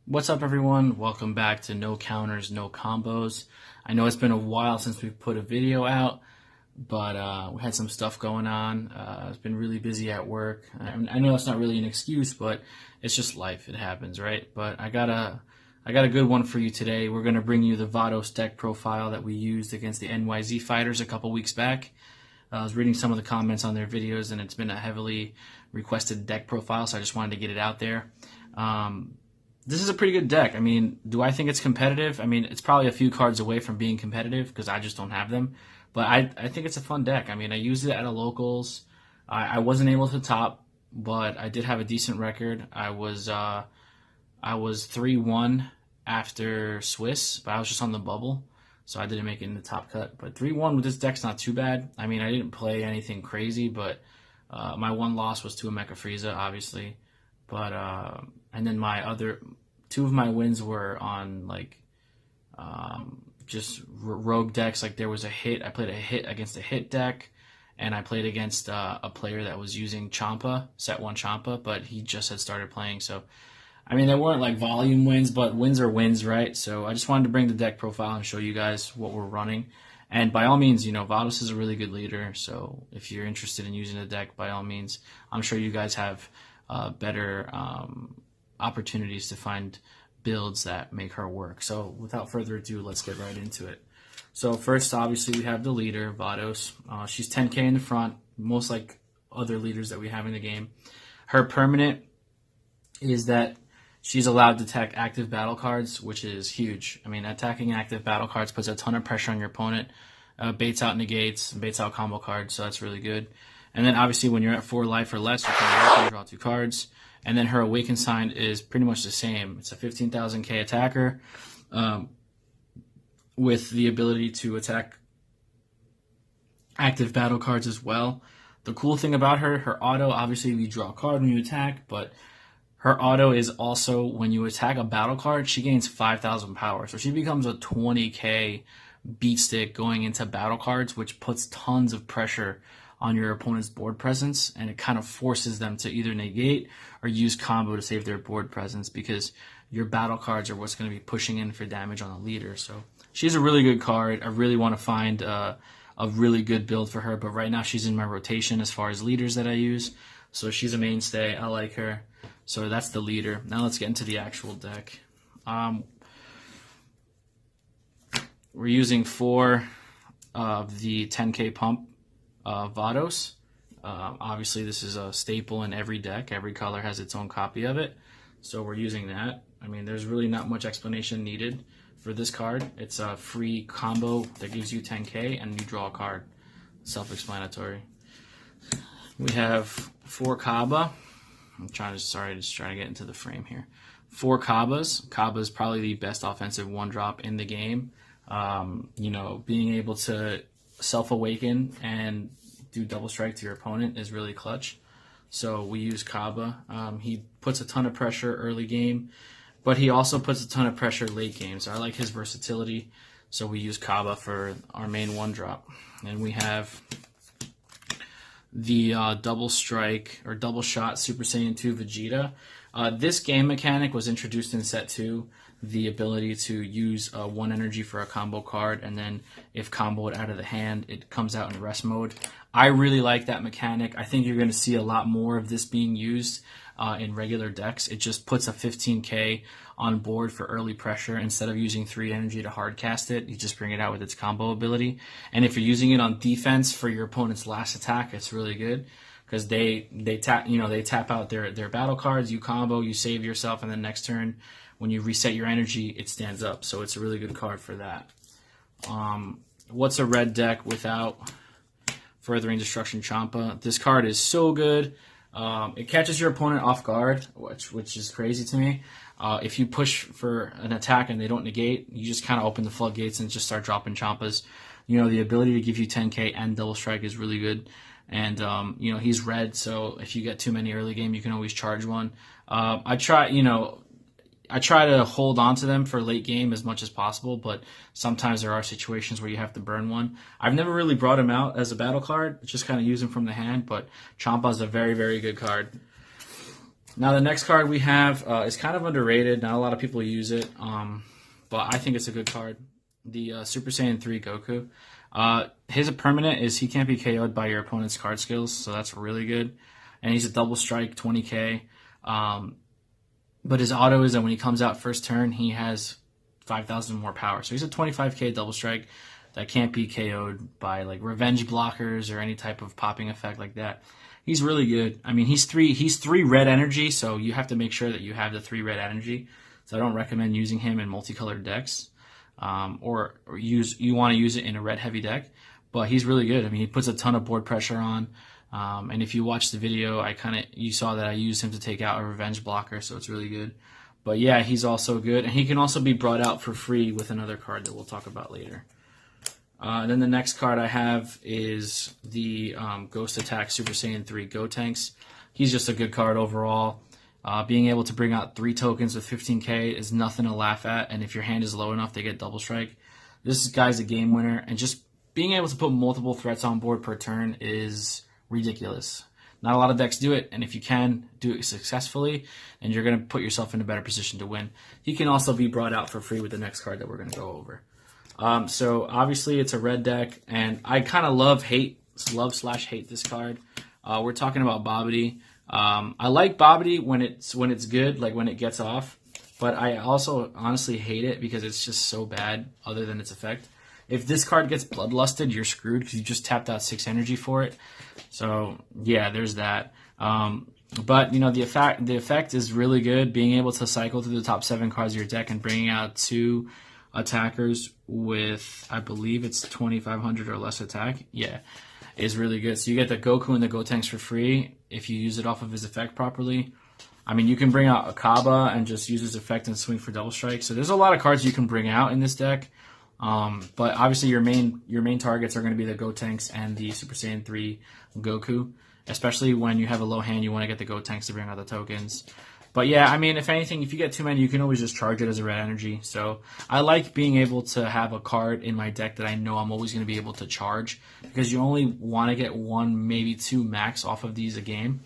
What's up, everyone? Welcome back to No Counters, No Combos. I know it's been a while since we put a video out, but we had some stuff going on. It's been really busy at work. I know it's not really an excuse, but it's just life. It happens, right? But I got a good one for you today. We're gonna bring you the Vados deck profile that we used against the NYZ fighters a couple weeks back. I was reading some of the comments on their videos, and it's been a heavily requested deck profile, so I just wanted to get it out there. This is a pretty good deck. I mean, do I think it's competitive? I mean, it's probably a few cards away from being competitive because I just don't have them. But I think it's a fun deck. I mean, I used it at a locals. I wasn't able to top, but I did have a decent record. I was 3-1 after Swiss, but I was just on the bubble, so I didn't make it in the top cut. But 3-1 with this deck's not too bad. I mean, I didn't play anything crazy, but my one loss was to a Mecha Frieza, obviously. But and then my other two of my wins were on like just rogue decks. Like there was a hit. I played a hit against a hit deck, and I played against a player that was using Champa, set one Champa, but he just had started playing. So I mean, they weren't like volume wins, but wins are wins, right? So I just wanted to bring the deck profile and show you guys what we're running. And by all means, you know, Vados is a really good leader. So if you're interested in using the deck, by all means, I'm sure you guys have better opportunities to find builds that make her work. So without further ado, let's get right into it. So first, obviously, we have the leader, Vados. She's 10k in the front, most like other leaders that we have in the game. Her permanent is that she's allowed to attack active battle cards, which is huge. I mean, attacking active battle cards puts a ton of pressure on your opponent, baits out negates, baits out combo cards, so that's really good. And then obviously when you're at 4 life or less, you can draw 2 cards. And then her Awakened Sign is pretty much the same. It's a 15,000k attacker with the ability to attack active battle cards as well. The cool thing about her auto, obviously you draw a card when you attack, but her auto is also when you attack a battle card, she gains 5,000 power. So she becomes a 20k beat stick going into battle cards, which puts tons of pressure on your opponent's board presence, and it kind of forces them to either negate or use combo to save their board presence because your battle cards are what's going to be pushing in for damage on the leader. So she's a really good card. I really want to find a really good build for her, but right now she's in my rotation as far as leaders that I use. So she's a mainstay. I like her. So that's the leader. Now let's get into the actual deck. We're using 4 of the 10k pump Vados. Obviously, this is a staple in every deck. Every color has its own copy of it. So we're using that. I mean, there's really not much explanation needed for this card. It's a free combo that gives you 10k and you draw a card. Self-explanatory. We have 4 Kaba. I'm just trying to get into the frame here. 4 Kabas. Kaba is probably the best offensive 1-drop in the game. You know, being able to self-awaken and do double strike to your opponent is really clutch. So we use Kaba. He puts a ton of pressure early game, but he also puts a ton of pressure late game. So I like his versatility. So we use Kaba for our main 1-drop. And we have the double strike or double shot Super Saiyan 2 Vegeta. This game mechanic was introduced in set 2. The ability to use 1 energy for a combo card, and then if comboed out of the hand, it comes out in rest mode. I really like that mechanic. I think you're going to see a lot more of this being used in regular decks. It just puts a 15k on board for early pressure. Instead of using 3 energy to hard cast it, you just bring it out with its combo ability. And if you're using it on defense for your opponent's last attack, it's really good because they tap out their battle cards. You combo, you save yourself, and then next turn, when you reset your energy, it stands up. So it's a really good card for that. What's a red deck without Furthering Destruction Champa? This card is so good. It catches your opponent off guard, which is crazy to me. If you push for an attack and they don't negate, you just kind of open the floodgates and just start dropping Champas. You know, the ability to give you 10k and double strike is really good. And, you know, he's red, so if you get too many early game, you can always charge one. I try to hold on to them for late game as much as possible, but sometimes there are situations where you have to burn one. I've never really brought him out as a battle card, just kind of use him from the hand, but Champa is a very, very good card. Now the next card we have is kind of underrated. Not a lot of people use it, but I think it's a good card. The Super Saiyan 3 Goku. His permanent is he can't be KO'd by your opponent's card skills, so that's really good. And he's a double strike, 20k. But his auto is that when he comes out first turn, he has 5,000 more power. So he's a 25k double strike that can't be KO'd by like revenge blockers or any type of popping effect like that. He's really good. I mean, he's three red energy, so you have to make sure that you have the 3 red energy. So I don't recommend using him in multicolored decks, or you want to use it in a red heavy deck. But he's really good. I mean, he puts a ton of board pressure on. And if you watch the video, you saw that I used him to take out a revenge blocker, so it's really good. But yeah, he's also good, and he can also be brought out for free with another card that we'll talk about later. Then the next card I have is the Ghost Attack Super Saiyan 3 Gotenks. He's just a good card overall. Being able to bring out 3 tokens with 15k is nothing to laugh at, and if your hand is low enough, they get double strike. This guy's a game winner, and just being able to put multiple threats on board per turn is ridiculous. Not a lot of decks do it, and if you can do it successfully, and you're going to put yourself in a better position to win. He can also be brought out for free with the next card that we're going to go over. So obviously it's a red deck, and I kind of love/hate this card. We're talking about Babidi. I like Babidi when it's good, like when it gets off, but I also honestly hate it because it's just so bad other than its effect. If this card gets bloodlusted, you're screwed because you just tapped out 6 energy for it. So yeah, there's that. But you know, the effect is really good. Being able to cycle through the top 7 cards of your deck and bringing out 2 attackers with, I believe it's 2,500 or less attack. Yeah, is really good. So you get the Goku and the Gotenks for free if you use it off of his effect properly. I mean, you can bring out Akaba and just use his effect and swing for double strike. So there's a lot of cards you can bring out in this deck. But obviously your main targets are going to be the Gotenks and the Super Saiyan 3 Goku. Especially when you have a low hand, you want to get the Gotenks to bring out the tokens. But yeah, I mean, if anything, if you get too many, you can always just charge it as a red energy. So I like being able to have a card in my deck that I know I'm always going to be able to charge, because you only want to get 1, maybe 2 max off of these a game.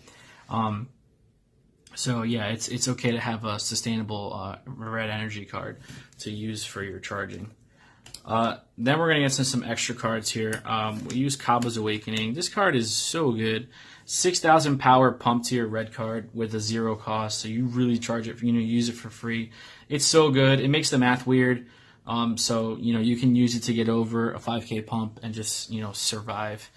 So yeah, it's okay to have a sustainable red energy card to use for your charging. Then we're going to get some extra cards here. We use Kaba's Awakening. This card is so good. 6,000 power pump tier red card with a 0 cost, so you really charge it, use it for free. It's so good. It makes the math weird. So, you can use it to get over a 5k pump and just, survive.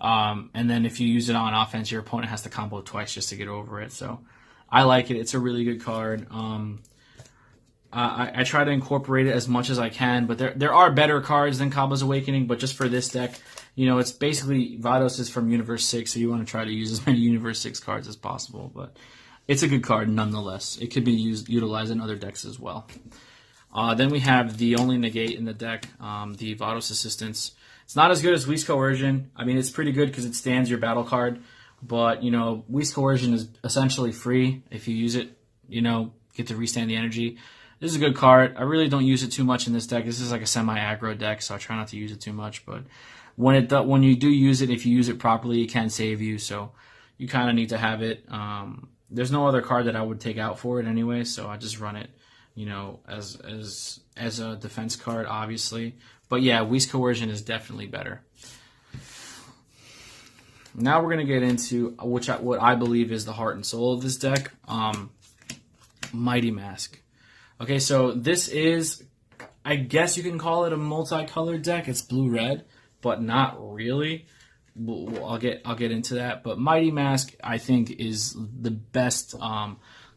And then if you use it on offense, your opponent has to combo twice just to get over it. So I like it. It's a really good card. I try to incorporate it as much as I can, but there are better cards than Kaba's Awakening, but just for this deck, it's basically Vados is from Universe 6, so you want to try to use as many Universe 6 cards as possible, but it's a good card nonetheless. It could be utilized in other decks as well. Then we have the only negate in the deck, the Vados Assistance. It's not as good as Whis Coercion. I mean, it's pretty good because it stands your battle card, but, Whis Coercion is essentially free. If you use it, get to restand the energy. This is a good card. I really don't use it too much in this deck. This is like a semi-aggro deck, so I try not to use it too much. But when you do use it, if you use it properly, it can save you. So you kind of need to have it. There's no other card that I would take out for it anyway, so I just run it, as a defense card, obviously. But yeah, Whis Coercion is definitely better. Now we're gonna get into what I believe is the heart and soul of this deck, Mighty Mask. Okay, so this is, I guess you can call it a multicolored deck. It's blue-red, but not really. I'll get into that. But Mighty Mask, I think, is the best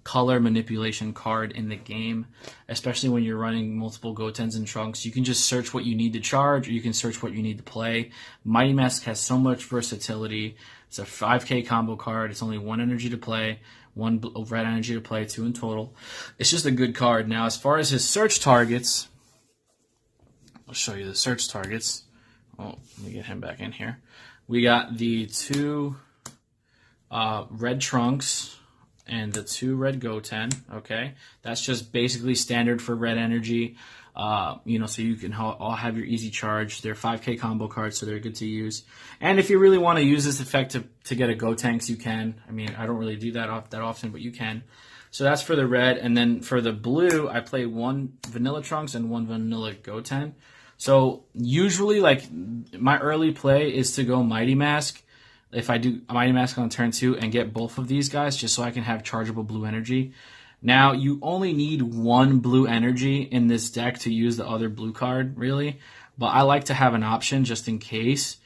color manipulation card in the game, especially when you're running multiple Gotens and Trunks. You can just search what you need to charge, or you can search what you need to play. Mighty Mask has so much versatility. It's a 5k combo card. It's only 1 energy to play. 1 red energy to play, 2 in total. It's just a good card. Now, as far as his search targets, I'll show you the search targets. Oh, let me get him back in here. We got the 2 red Trunks and the 2 red Goten. Okay, that's just basically standard for red energy. So you can all have your easy charge. They're 5K combo cards, so they're good to use. And if you really want to use this effect to get a Go Tanks, you can. I mean, I don't really do that often, but you can. So that's for the red. And then for the blue, I play 1 Vanilla Trunks and 1 Vanilla Goten. So usually, like, my early play is to go Mighty Mask. If I do Mighty Mask on turn 2 and get both of these guys, just so I can have chargeable blue energy. Now, you only need 1 blue energy in this deck to use the other blue card, really. But I like to have an option just in case.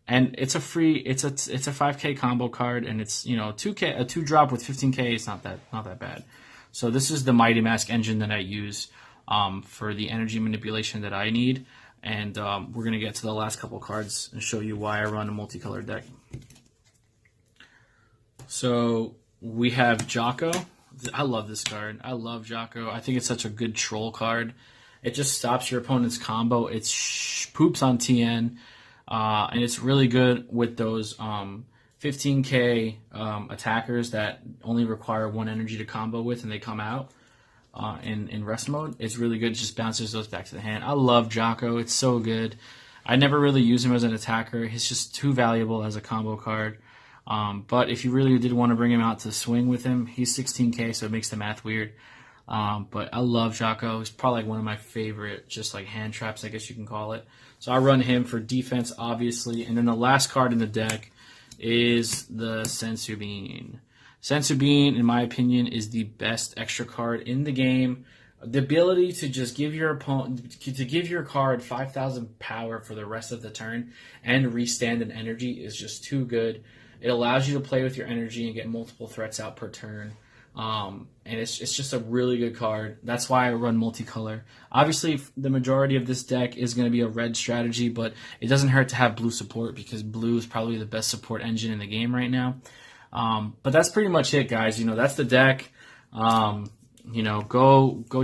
And it's a 5K combo card, and it's, a 2-drop with 15K is not that bad. So this is the Mighty Mask engine that I use for the energy manipulation that I need. And we're going to get to the last couple cards and show you why I run a multicolored deck. So we have Jocko. I love this card. I love Jocko. I think it's such a good troll card. It just stops your opponent's combo. It poops on TN. And it's really good with those 15K attackers that only require 1 energy to combo with, and they come out in rest mode. It's really good. It just bounces those back to the hand. I love Jocko. It's so good. I never really use him as an attacker. He's just too valuable as a combo card. But if you really did want to bring him out to swing with him, he's 16K, so it makes the math weird. But I love Jocko. He's probably like one of my favorite, just like hand traps, I guess you can call it. So I run him for defense, obviously. And then the last card in the deck is the Senzu Bean. Senzu Bean, in my opinion, is the best extra card in the game. The ability to just give your opponent, to give your card 5,000 power for the rest of the turn and restand an energy is just too good. It allows you to play with your energy and get multiple threats out per turn. And it's just a really good card. That's why I run multicolor. Obviously, the majority of this deck is going to be a red strategy, but it doesn't hurt to have blue support because blue is probably the best support engine in the game right now. But that's pretty much it, guys. That's the deck. Go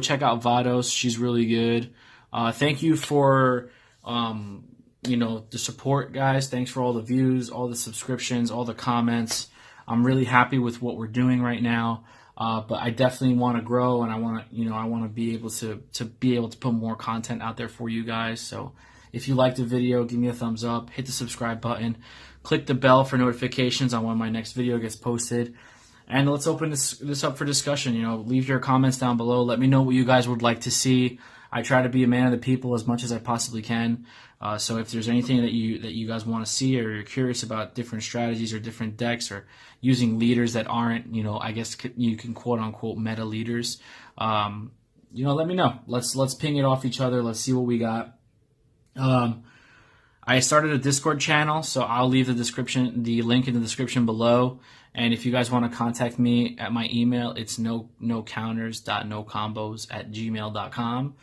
check out Vados. She's really good. Thank you for the support, guys. Thanks for all the views, all the subscriptions, all the comments. I'm really happy with what we're doing right now. But I definitely want to grow, and I want to be able to put more content out there for you guys. So if you liked the video, give me a thumbs up, hit the subscribe button, click the bell for notifications on when my next video gets posted. And let's open this up for discussion. Leave your comments down below. Let me know what you guys would like to see. I try to be a man of the people as much as I possibly can. So if there's anything that you guys want to see, or you're curious about different strategies or different decks, or using leaders that aren't, I guess you can quote unquote meta leaders, let me know. Let's ping it off each other. Let's see what we got. I started a Discord channel, so I'll leave the link in the description below. And if you guys want to contact me at my email, it's nocounters.nocombos@gmail.com.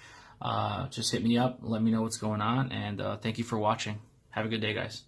Just hit me up, let me know what's going on, and thank you for watching. Have a good day, guys.